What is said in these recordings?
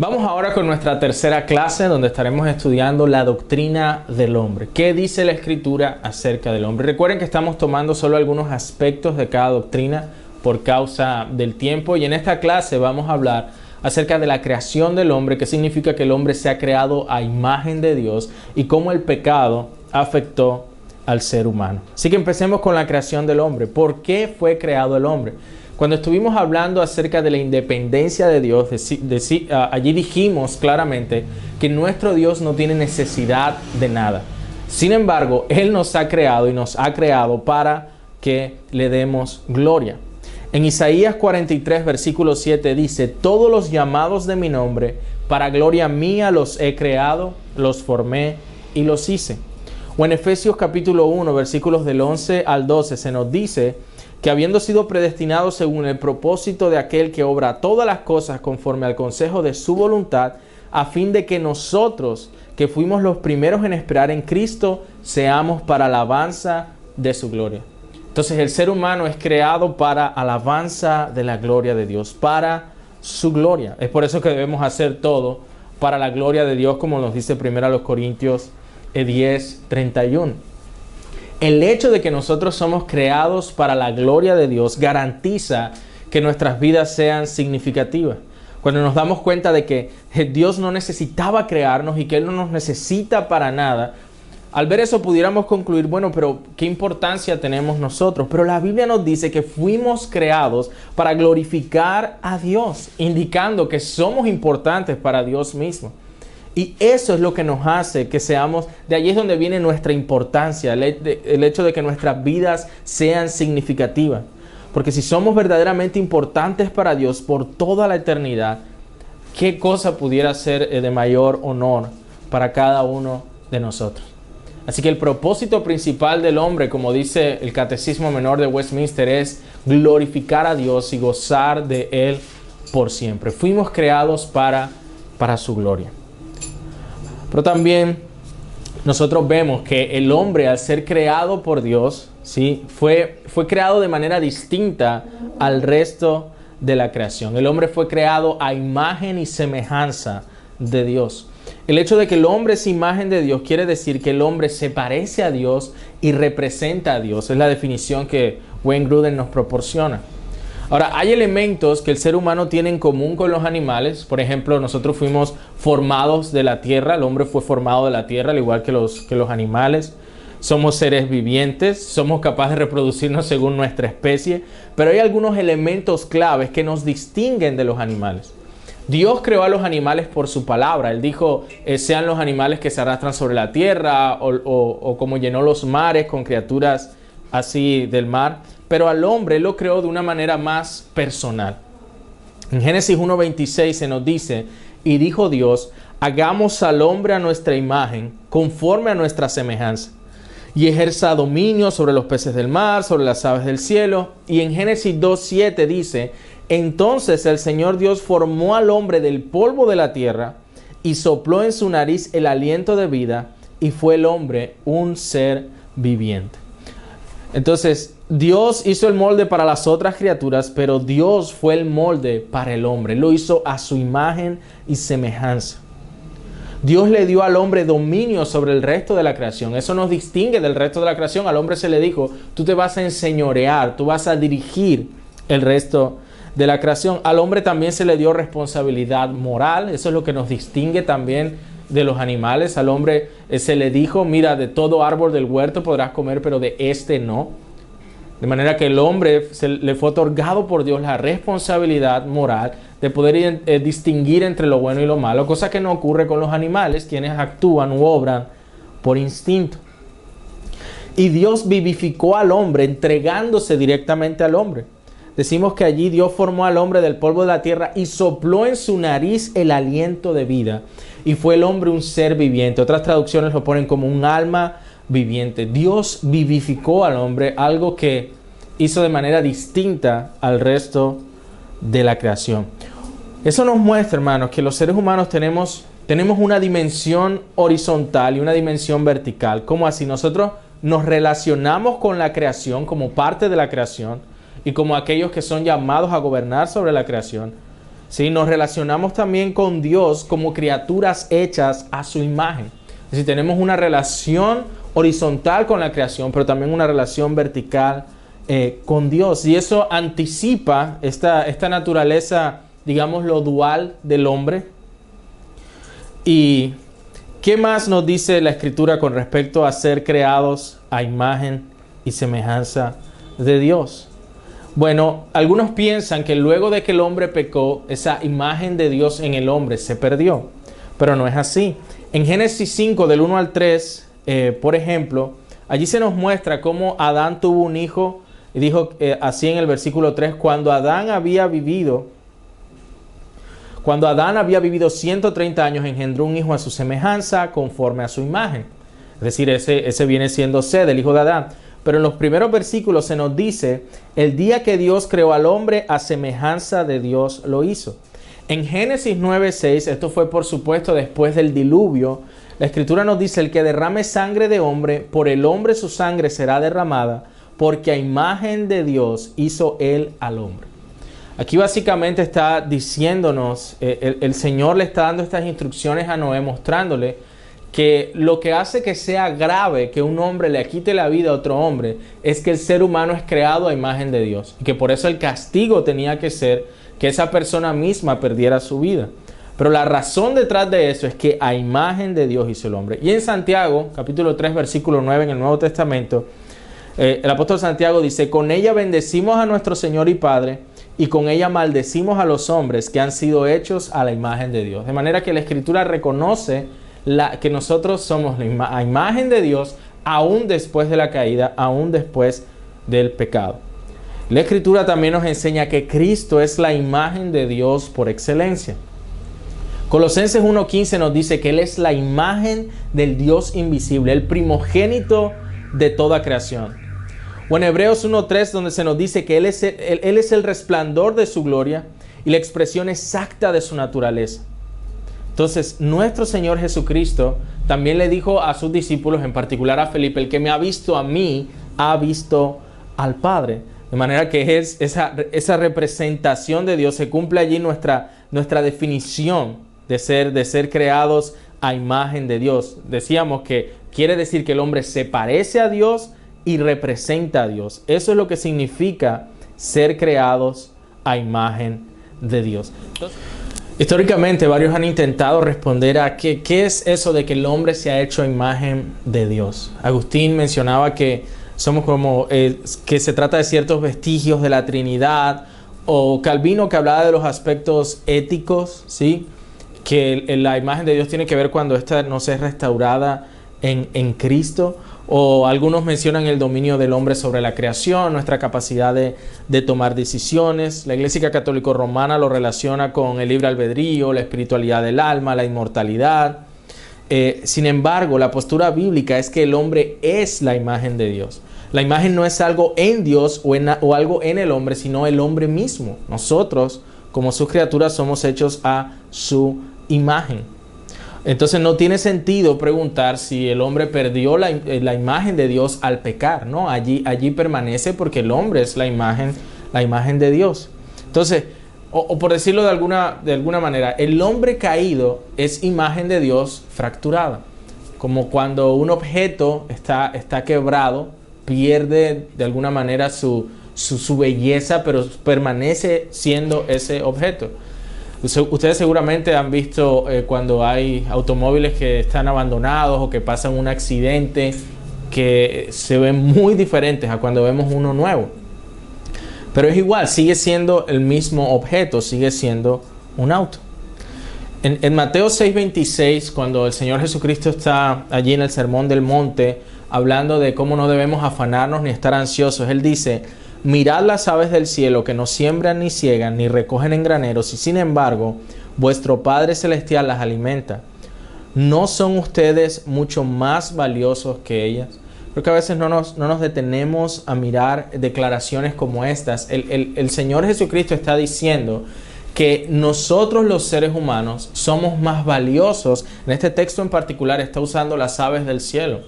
Vamos ahora con nuestra tercera clase, donde estaremos estudiando la doctrina del hombre. ¿Qué dice la Escritura acerca del hombre? Recuerden que estamos tomando solo algunos aspectos de cada doctrina por causa del tiempo, y en esta clase vamos a hablar acerca de la creación del hombre, que significa que el hombre se ha creado a imagen de Dios y cómo el pecado afectó al ser humano. Así que empecemos con la creación del hombre. ¿Por qué fue creado el hombre? Cuando estuvimos hablando acerca de la independencia de Dios, allí dijimos claramente que nuestro Dios no tiene necesidad de nada. Sin embargo, Él nos ha creado y nos ha creado para que le demos gloria. En Isaías 43, versículo 7 dice: todos los llamados de mi nombre, para gloria mía los he creado, los formé y los hice. O en Efesios capítulo 1, versículos del 11 al 12 se nos dice que habiendo sido predestinados según el propósito de aquel que obra todas las cosas conforme al consejo de su voluntad, a fin de que nosotros, que fuimos los primeros en esperar en Cristo, seamos para alabanza de su gloria. Entonces el ser humano es creado para alabanza de la gloria de Dios, para su gloria. Es por eso que debemos hacer todo para la gloria de Dios, como nos dice 1 Corintios 10:31. El hecho de que nosotros somos creados para la gloria de Dios garantiza que nuestras vidas sean significativas. Cuando nos damos cuenta de que Dios no necesitaba crearnos y que Él no nos necesita para nada, al ver eso pudiéramos concluir, bueno, pero ¿qué importancia tenemos nosotros? Pero la Biblia nos dice que fuimos creados para glorificar a Dios, indicando que somos importantes para Dios mismo. Y eso es lo que nos hace que seamos, de allí es donde viene nuestra importancia, el hecho de que nuestras vidas sean significativas. Porque si somos verdaderamente importantes para Dios por toda la eternidad, ¿qué cosa pudiera ser de mayor honor para cada uno de nosotros? Así que el propósito principal del hombre, como dice el Catecismo Menor de Westminster, es glorificar a Dios y gozar de Él por siempre. Fuimos creados para su gloria. Pero también nosotros vemos que el hombre, al ser creado por Dios, ¿sí? fue creado de manera distinta al resto de la creación. El hombre fue creado a imagen y semejanza de Dios. El hecho de que el hombre es imagen de Dios quiere decir que el hombre se parece a Dios y representa a Dios. Es la definición que Wayne Grudem nos proporciona. Ahora, hay elementos que el ser humano tiene en común con los animales. Por ejemplo, nosotros fuimos formados de la tierra. El hombre fue formado de la tierra, al igual que los animales. Somos seres vivientes, somos capaces de reproducirnos según nuestra especie. Pero hay algunos elementos claves que nos distinguen de los animales. Dios creó a los animales por su palabra. Él dijo, sean los animales que se arrastran sobre la tierra, o como llenó los mares con criaturas así del mar. Pero al hombre lo creó de una manera más personal. En Génesis 1:26 se nos dice: y dijo Dios, hagamos al hombre a nuestra imagen, conforme a nuestra semejanza, y ejerza dominio sobre los peces del mar, sobre las aves del cielo. Y en Génesis 2:7 dice: entonces el Señor Dios formó al hombre del polvo de la tierra y sopló en su nariz el aliento de vida, y fue el hombre un ser viviente. Entonces, Dios hizo el molde para las otras criaturas, pero Dios fue el molde para el hombre. Lo hizo a su imagen y semejanza. Dios le dio al hombre dominio sobre el resto de la creación. Eso nos distingue del resto de la creación. Al hombre se le dijo, tú te vas a enseñorear, tú vas a dirigir el resto de la creación. Al hombre también se le dio responsabilidad moral. Eso es lo que nos distingue también de los animales. Al hombre se le dijo, mira, de todo árbol del huerto podrás comer, pero de este no. De manera que el hombre le fue otorgado por Dios la responsabilidad moral de poder distinguir entre lo bueno y lo malo, cosa que no ocurre con los animales, quienes actúan u obran por instinto. Y Dios vivificó al hombre entregándose directamente al hombre. Decimos que allí Dios formó al hombre del polvo de la tierra y sopló en su nariz el aliento de vida. Y fue el hombre un ser viviente. Otras traducciones lo ponen como un alma viviente. Dios vivificó al hombre, algo que hizo de manera distinta al resto de la creación. Eso nos muestra, hermanos, que los seres humanos tenemos una dimensión horizontal y una dimensión vertical. ¿Cómo así? Nosotros nos relacionamos con la creación como parte de la creación y como aquellos que son llamados a gobernar sobre la creación. ¿sí? Nos relacionamos también con Dios como criaturas hechas a su imagen. Es decir, tenemos una relación horizontal con la creación, pero también una relación vertical con Dios. Y eso anticipa esta naturaleza, digamos, lo dual del hombre. ¿Y qué más nos dice la Escritura con respecto a ser creados a imagen y semejanza de Dios? Bueno, algunos piensan que luego de que el hombre pecó, esa imagen de Dios en el hombre se perdió, pero no es así. En Génesis 5, del 1 al 3, por ejemplo, allí se nos muestra cómo Adán tuvo un hijo, y dijo así en el versículo 3, cuando Adán había vivido 130 años, engendró un hijo a su semejanza, conforme a su imagen. Es decir, ese viene siendo Sed, el hijo de Adán. Pero en los primeros versículos se nos dice, el día que Dios creó al hombre, a semejanza de Dios lo hizo. En Génesis 9:6, esto fue por supuesto después del diluvio, la Escritura nos dice, el que derrame sangre de hombre, por el hombre su sangre será derramada, porque a imagen de Dios hizo él al hombre. Aquí básicamente está diciéndonos, el Señor le está dando estas instrucciones a Noé, mostrándole que lo que hace que sea grave que un hombre le quite la vida a otro hombre es que el ser humano es creado a imagen de Dios. Y que por eso el castigo tenía que ser que esa persona misma perdiera su vida. Pero la razón detrás de eso es que a imagen de Dios hizo el hombre. Y en Santiago, capítulo 3, versículo 9, en el Nuevo Testamento, el apóstol Santiago dice, con ella bendecimos a nuestro Señor y Padre, y con ella maldecimos a los hombres que han sido hechos a la imagen de Dios. De manera que la Escritura reconoce que nosotros somos a imagen de Dios, aún después de la caída, aún después del pecado. La Escritura también nos enseña que Cristo es la imagen de Dios por excelencia. Colosenses 1:15 nos dice que Él es la imagen del Dios invisible, el primogénito de toda creación. O en Hebreos 1:3, donde se nos dice que Él es el resplandor de su gloria y la expresión exacta de su naturaleza. Entonces, nuestro Señor Jesucristo también le dijo a sus discípulos, en particular a Felipe, el que me ha visto a mí, ha visto al Padre. De manera que es esa representación de Dios, se cumple allí nuestra definición de ser creados a imagen de Dios. Decíamos que quiere decir que el hombre se parece a Dios y representa a Dios. Eso es lo que significa ser creados a imagen de Dios. Entonces, históricamente varios han intentado responder a qué es eso de que el hombre se ha hecho a imagen de Dios. Agustín mencionaba que somos como que se trata de ciertos vestigios de la Trinidad, o Calvino, que hablaba de los aspectos éticos, ¿sí? Que la imagen de Dios tiene que ver cuando ésta nos es restaurada en Cristo. O algunos mencionan el dominio del hombre sobre la creación, nuestra capacidad de tomar decisiones. La Iglesia Católica Romana lo relaciona con el libre albedrío, la espiritualidad del alma, la inmortalidad. Sin embargo, la postura bíblica es que el hombre es la imagen de Dios. La imagen no es algo en Dios o algo en el hombre, sino el hombre mismo. Nosotros, como sus criaturas, somos hechos a su imagen. Entonces no tiene sentido preguntar si el hombre perdió la imagen de Dios al pecar, ¿no? Allí permanece porque el hombre es la imagen de Dios. Entonces, o por decirlo de alguna manera, el hombre caído es imagen de Dios fracturada. Como cuando un objeto está quebrado, pierde de alguna manera su belleza, pero permanece siendo ese objeto. Ustedes seguramente han visto cuando hay automóviles que están abandonados o que pasan un accidente, que se ven muy diferentes a cuando vemos uno nuevo. Pero es igual, sigue siendo el mismo objeto, sigue siendo un auto. En Mateo 6:26, cuando el Señor Jesucristo está allí en el Sermón del Monte, hablando de cómo no debemos afanarnos ni estar ansiosos, Él dice: mirad las aves del cielo, que no siembran ni ciegan ni recogen en graneros, y sin embargo vuestro Padre Celestial las alimenta. ¿No son ustedes mucho más valiosos que ellas? Creo que a veces no nos detenemos a mirar declaraciones como estas. El Señor Jesucristo está diciendo que nosotros los seres humanos somos más valiosos. En este texto en particular está usando las aves del cielo.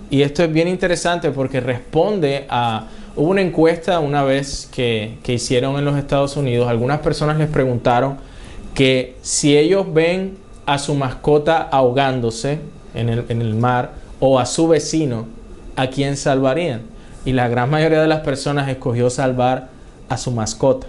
Y esto es bien interesante porque responde a Hubo una encuesta una vez que hicieron en los Estados Unidos. Algunas personas les preguntaron que si ellos ven a su mascota ahogándose en el mar o a su vecino, ¿a quién salvarían? Y la gran mayoría de las personas escogió salvar a su mascota.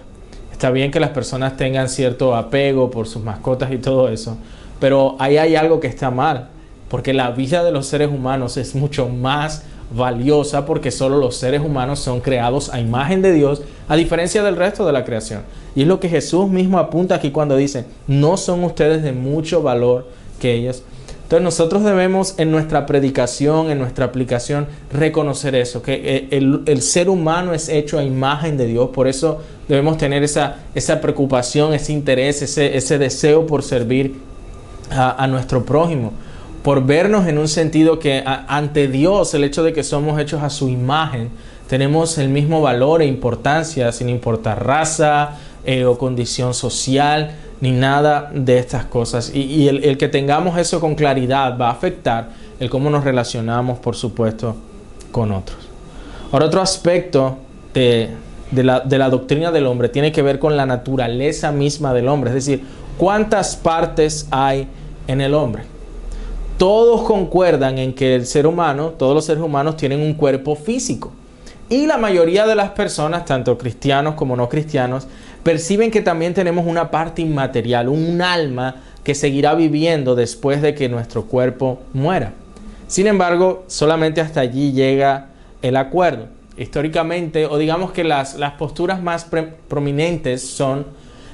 Está bien que las personas tengan cierto apego por sus mascotas y todo eso, pero ahí hay algo que está mal, porque la vida de los seres humanos es mucho más valiosa, porque solo los seres humanos son creados a imagen de Dios, a diferencia del resto de la creación. Y es lo que Jesús mismo apunta aquí cuando dice: no son ustedes de mucho valor que ellos. Entonces nosotros debemos en nuestra predicación, en nuestra aplicación, reconocer eso, que el ser humano es hecho a imagen de Dios. Por eso debemos tener esa preocupación, ese interés, ese deseo por servir a nuestro prójimo, por vernos en un sentido que ante Dios, el hecho de que somos hechos a su imagen, tenemos el mismo valor e importancia, sin importar raza o condición social, ni nada de estas cosas. Y el que tengamos eso con claridad va a afectar el cómo nos relacionamos, por supuesto, con otros. Ahora, otro aspecto de la doctrina del hombre tiene que ver con la naturaleza misma del hombre, es decir, cuántas partes hay en el hombre. Todos concuerdan en que el ser humano, todos los seres humanos tienen un cuerpo físico. Y la mayoría de las personas, tanto cristianos como no cristianos, perciben que también tenemos una parte inmaterial, un alma que seguirá viviendo después de que nuestro cuerpo muera. Sin embargo, solamente hasta allí llega el acuerdo. Históricamente, o digamos que las posturas más prominentes son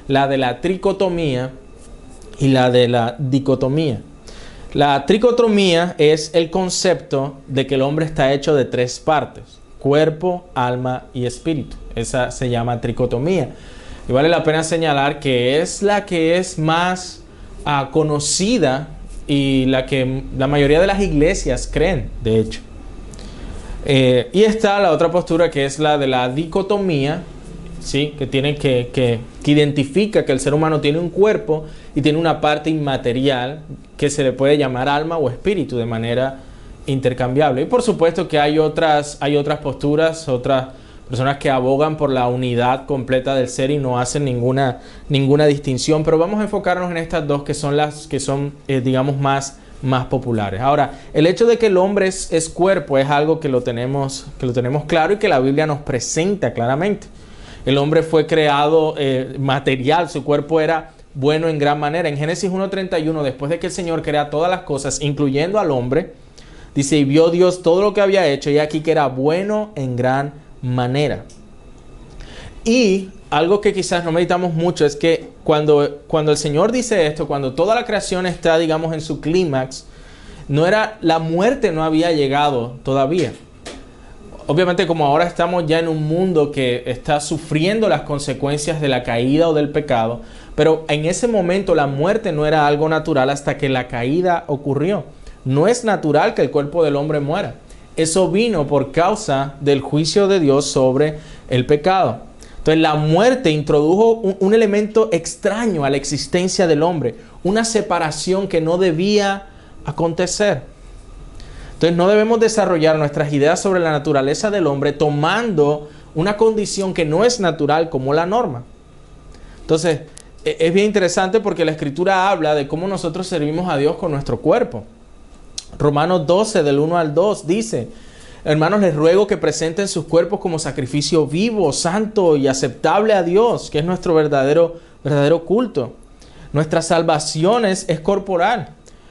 la de la tricotomía y la de la dicotomía. La tricotomía es el concepto de que el hombre está hecho de tres partes: cuerpo, alma y espíritu. Esa se llama tricotomía. Y vale la pena señalar que es la que es más conocida y la que la mayoría de las iglesias creen, de hecho. Y está la otra postura, que es la de la dicotomía, ¿sí? que identifica que el ser humano tiene un cuerpo y tiene una parte inmaterial que se le puede llamar alma o espíritu de manera intercambiable. Y por supuesto que hay otras posturas, otras personas que abogan por la unidad completa del ser y no hacen ninguna distinción, pero vamos a enfocarnos en estas dos que son las que son, digamos, más populares. Ahora, el hecho de que el hombre es cuerpo es algo que lo tenemos claro y que la Biblia nos presenta claramente. El hombre fue creado material, su cuerpo era bueno en gran manera. En Génesis 1:31, después de que el Señor crea todas las cosas, incluyendo al hombre, dice: y vio Dios todo lo que había hecho, y aquí que era bueno en gran manera. Y algo que quizás no meditamos mucho es que cuando el Señor dice esto, cuando toda la creación está, digamos, en su clímax, la muerte no había llegado todavía. Obviamente, como ahora estamos ya en un mundo que está sufriendo las consecuencias de la caída o del pecado, pero en ese momento la muerte no era algo natural hasta que la caída ocurrió. No es natural que el cuerpo del hombre muera. Eso vino por causa del juicio de Dios sobre el pecado. Entonces la muerte introdujo un elemento extraño a la existencia del hombre, una separación que no debía acontecer. Entonces no debemos desarrollar nuestras ideas sobre la naturaleza del hombre tomando una condición que no es natural como la norma. Entonces es bien interesante porque la Escritura habla de cómo nosotros servimos a Dios con nuestro cuerpo. Romanos 12, del 1 al 2 dice: hermanos, les ruego que presenten sus cuerpos como sacrificio vivo, santo y aceptable a Dios, que es nuestro verdadero culto. Nuestra salvación es corporal.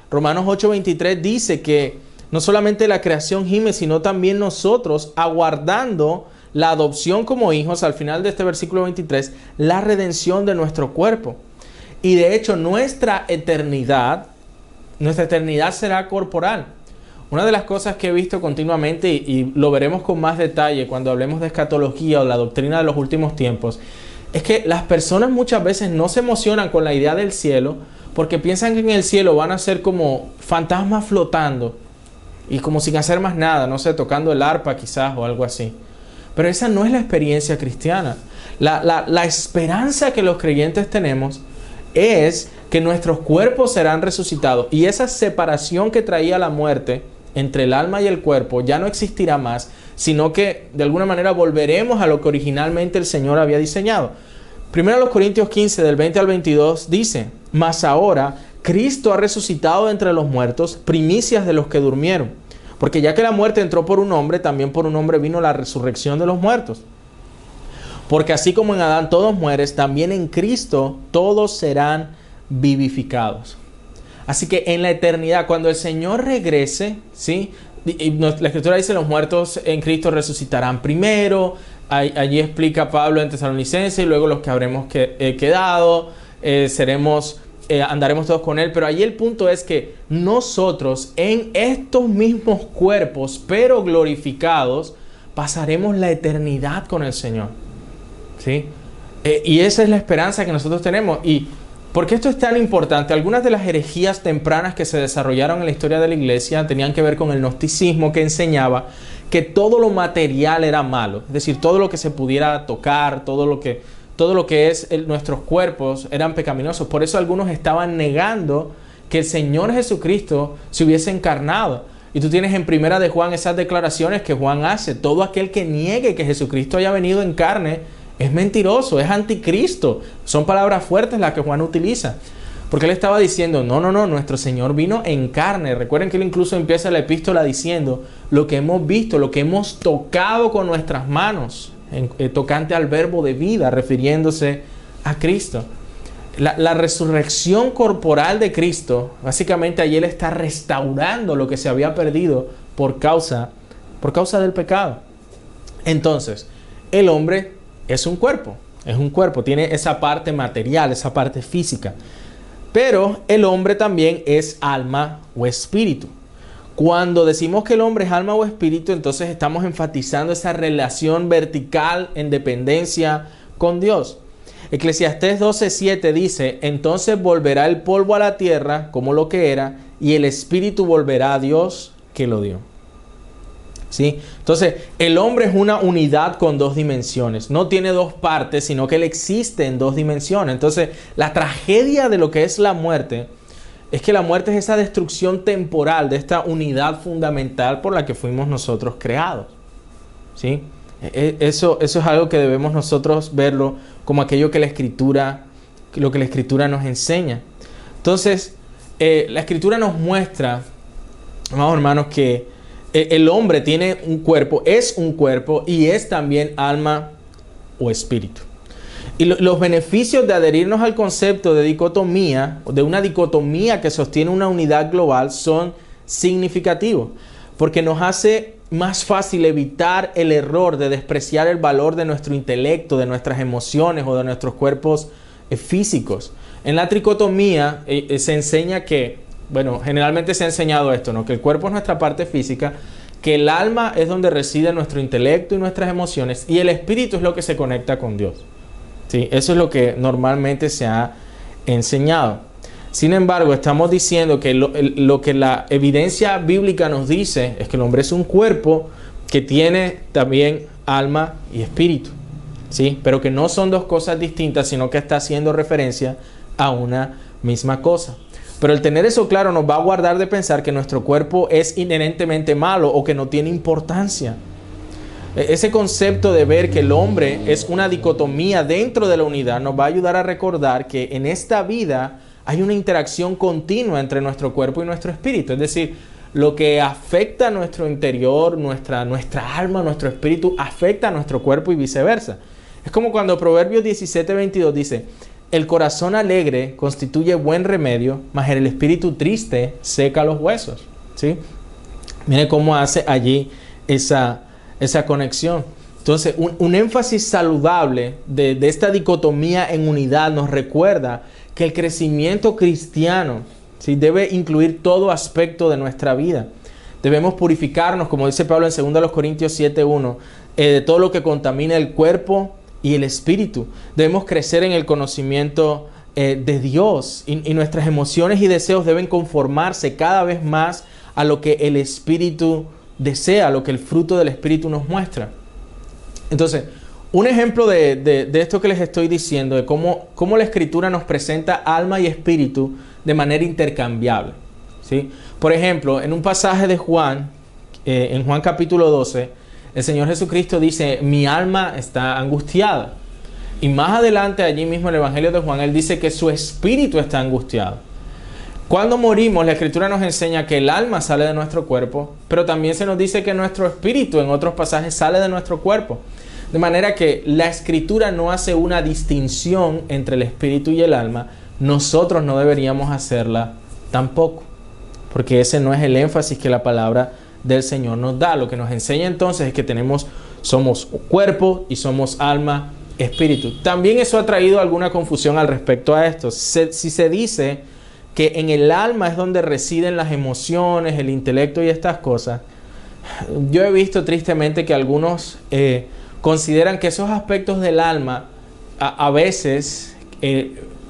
Romanos 8:23 dice que no solamente la creación gime, sino también nosotros, aguardando la adopción como hijos, al final de este versículo 23, la redención de nuestro cuerpo. Y de hecho, nuestra eternidad será corporal. Una de las cosas que he visto continuamente, y lo veremos con más detalle cuando hablemos de escatología o la doctrina de los últimos tiempos, es que las personas muchas veces no se emocionan con la idea del cielo porque piensan que en el cielo van a ser como fantasmas flotando y como sin hacer más nada, no sé, tocando el arpa quizás o algo así. Pero esa no es la experiencia cristiana. La esperanza que los creyentes tenemos es que nuestros cuerpos serán resucitados. Y esa separación que traía la muerte entre el alma y el cuerpo ya no existirá más, sino que de alguna manera volveremos a lo que originalmente el Señor había diseñado. Primero los Corintios 15, del 20 al 22, dice: mas ahora Cristo ha resucitado de entre los muertos, primicias de los que durmieron. Porque ya que la muerte entró por un hombre, también por un hombre vino la resurrección de los muertos. Porque así como en Adán todos mueren, también en Cristo todos serán vivificados. Así que en la eternidad, cuando el Señor regrese, ¿sí? Y la Escritura dice: los muertos en Cristo resucitarán primero. Allí explica Pablo en Tesalonicenses, y luego los que habremos quedado, andaremos todos con Él. Pero allí el punto es que nosotros en estos mismos cuerpos, pero glorificados, pasaremos la eternidad con el Señor, ¿sí? Y esa es la esperanza que nosotros tenemos. ¿Y por qué esto es tan importante? Algunas de las herejías tempranas que se desarrollaron en la historia de la iglesia tenían que ver con el gnosticismo, que enseñaba que todo lo material era malo. Es decir, todo lo que se pudiera tocar, todo lo que es nuestros cuerpos eran pecaminosos. Por eso algunos estaban negando que el Señor Jesucristo se hubiese encarnado. Y tú tienes en Primera de Juan esas declaraciones que Juan hace: todo aquel que niegue que Jesucristo haya venido en carne es mentiroso, es anticristo. Son palabras fuertes las que Juan utiliza, porque él estaba diciendo: no, nuestro Señor vino en carne. Recuerden que él incluso empieza la epístola diciendo: lo que hemos visto, lo que hemos tocado con nuestras manos, tocante al verbo de vida, refiriéndose a Cristo. La resurrección corporal de Cristo, básicamente allí él está restaurando lo que se había perdido por causa del pecado. Entonces, el hombre es un cuerpo, tiene esa parte material, esa parte física. Pero el hombre también es alma o espíritu. Cuando decimos que el hombre es alma o espíritu, entonces estamos enfatizando esa relación vertical en dependencia con Dios. Eclesiastés 12:7 dice: entonces volverá el polvo a la tierra como lo que era, y el espíritu volverá a Dios que lo dio. ¿Sí? Entonces, el hombre es una unidad con dos dimensiones. No tiene dos partes, sino que él existe en dos dimensiones. Entonces, la tragedia de lo que es la muerte es que la muerte es esa destrucción temporal de esta unidad fundamental por la que fuimos nosotros creados. ¿Sí? Eso es algo que debemos nosotros verlo como aquello que lo que la Escritura nos enseña. Entonces, la Escritura nos muestra, amados hermanos, que el hombre tiene un cuerpo, es un cuerpo y es también alma o espíritu. Y los beneficios de adherirnos al concepto de dicotomía, de una dicotomía que sostiene una unidad global, son significativos, porque nos hace más fácil evitar el error de despreciar el valor de nuestro intelecto, de nuestras emociones o de nuestros cuerpos físicos. En la tricotomía se enseña que, bueno, generalmente se ha enseñado esto, ¿no? Que el cuerpo es nuestra parte física, que el alma es donde reside nuestro intelecto y nuestras emociones, y el espíritu es lo que se conecta con Dios. ¿Sí? Eso es lo que normalmente se ha enseñado. Sin embargo, estamos diciendo que lo que la evidencia bíblica nos dice es que el hombre es un cuerpo que tiene también alma y espíritu, ¿sí? Pero que no son dos cosas distintas, sino que está haciendo referencia a una misma cosa. Pero el tener eso claro nos va a guardar de pensar que nuestro cuerpo es inherentemente malo o que no tiene importancia. Ese concepto de ver que el hombre es una dicotomía dentro de la unidad nos va a ayudar a recordar que en esta vida hay una interacción continua entre nuestro cuerpo y nuestro espíritu. Es decir, lo que afecta a nuestro interior, nuestra alma, nuestro espíritu, afecta a nuestro cuerpo y viceversa. Es como cuando Proverbios 17:22 dice: el corazón alegre constituye buen remedio, mas el espíritu triste seca los huesos. ¿Sí? Mire cómo hace allí esa conexión. Entonces, un énfasis saludable de esta dicotomía en unidad nos recuerda que el crecimiento cristiano, ¿sí?, debe incluir todo aspecto de nuestra vida. Debemos purificarnos, como dice Pablo en 2 Corintios 7:1, de todo lo que contamina el cuerpo y el espíritu. Debemos crecer en el conocimiento de Dios y nuestras emociones y deseos deben conformarse cada vez más a lo que el espíritu desea, lo que el fruto del espíritu nos muestra. Entonces, un ejemplo de esto que les estoy diciendo, de cómo la Escritura nos presenta alma y espíritu de manera intercambiable, ¿sí? Por ejemplo, en un pasaje de Juan, en Juan capítulo 12, el Señor Jesucristo dice, mi alma está angustiada. Y más adelante, allí mismo en el Evangelio de Juan, Él dice que su espíritu está angustiado. Cuando morimos, la Escritura nos enseña que el alma sale de nuestro cuerpo, pero también se nos dice que nuestro espíritu en otros pasajes sale de nuestro cuerpo. De manera que la Escritura no hace una distinción entre el espíritu y el alma. Nosotros no deberíamos hacerla tampoco, porque ese no es el énfasis que la palabra del Señor nos da. Lo que nos enseña entonces es que somos cuerpo y somos alma, espíritu. También eso ha traído alguna confusión al respecto a esto. Si se dice que en el alma es donde residen las emociones, el intelecto y estas cosas, yo he visto tristemente que algunos consideran que esos aspectos del alma a veces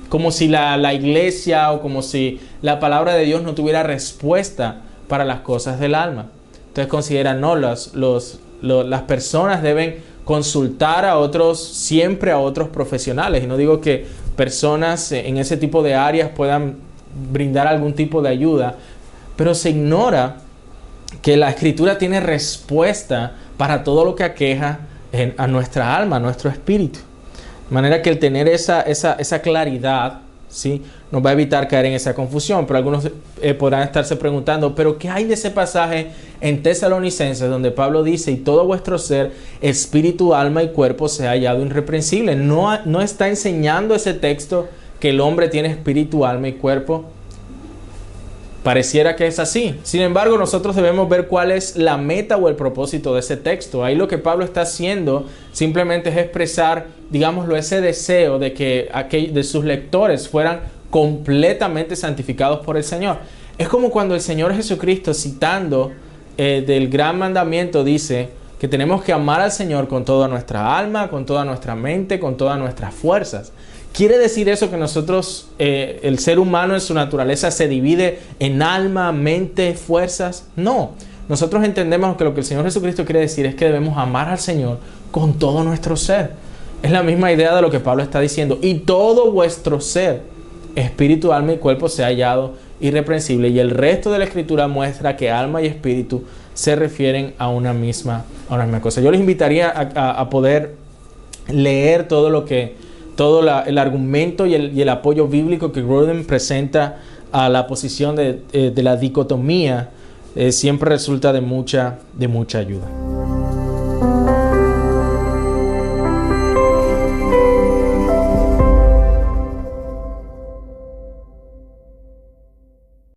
como si la iglesia o como si la palabra de Dios no tuviera respuesta para las cosas del alma. Entonces consideran, no, las personas deben consultar siempre a otros profesionales. Y no digo que personas en ese tipo de áreas puedan brindar algún tipo de ayuda, pero se ignora que la Escritura tiene respuesta para todo lo que aqueja a nuestra alma, a nuestro espíritu. De manera que el tener esa claridad, ¿sí?, nos va a evitar caer en esa confusión. Pero algunos podrán estarse preguntando, ¿pero qué hay de ese pasaje en Tesalonicenses donde Pablo dice, y todo vuestro ser, espíritu, alma y cuerpo se ha hallado irreprensible? ¿No está enseñando ese texto que el hombre tiene espíritu, alma y cuerpo? Pareciera que es así. Sin embargo, nosotros debemos ver cuál es la meta o el propósito de ese texto. Ahí lo que Pablo está haciendo simplemente es expresar, digámoslo, ese deseo de que de sus lectores fueran completamente santificados por el Señor. Es como cuando el Señor Jesucristo, citando del gran mandamiento, dice que tenemos que amar al Señor con toda nuestra alma, con toda nuestra mente, con todas nuestras fuerzas. ¿Quiere decir eso que nosotros, el ser humano en su naturaleza se divide en alma, mente, fuerzas? No. Nosotros entendemos que lo que el Señor Jesucristo quiere decir es que debemos amar al Señor con todo nuestro ser. Es la misma idea de lo que Pablo está diciendo. Y todo vuestro ser, espíritu, alma y cuerpo, se ha hallado irreprensible. Y el resto de la Escritura muestra que alma y espíritu se refieren a una misma cosa. Yo les invitaría a poder leer todo el argumento y el apoyo bíblico que Grudem presenta a la posición de la dicotomía. Siempre resulta de mucha ayuda.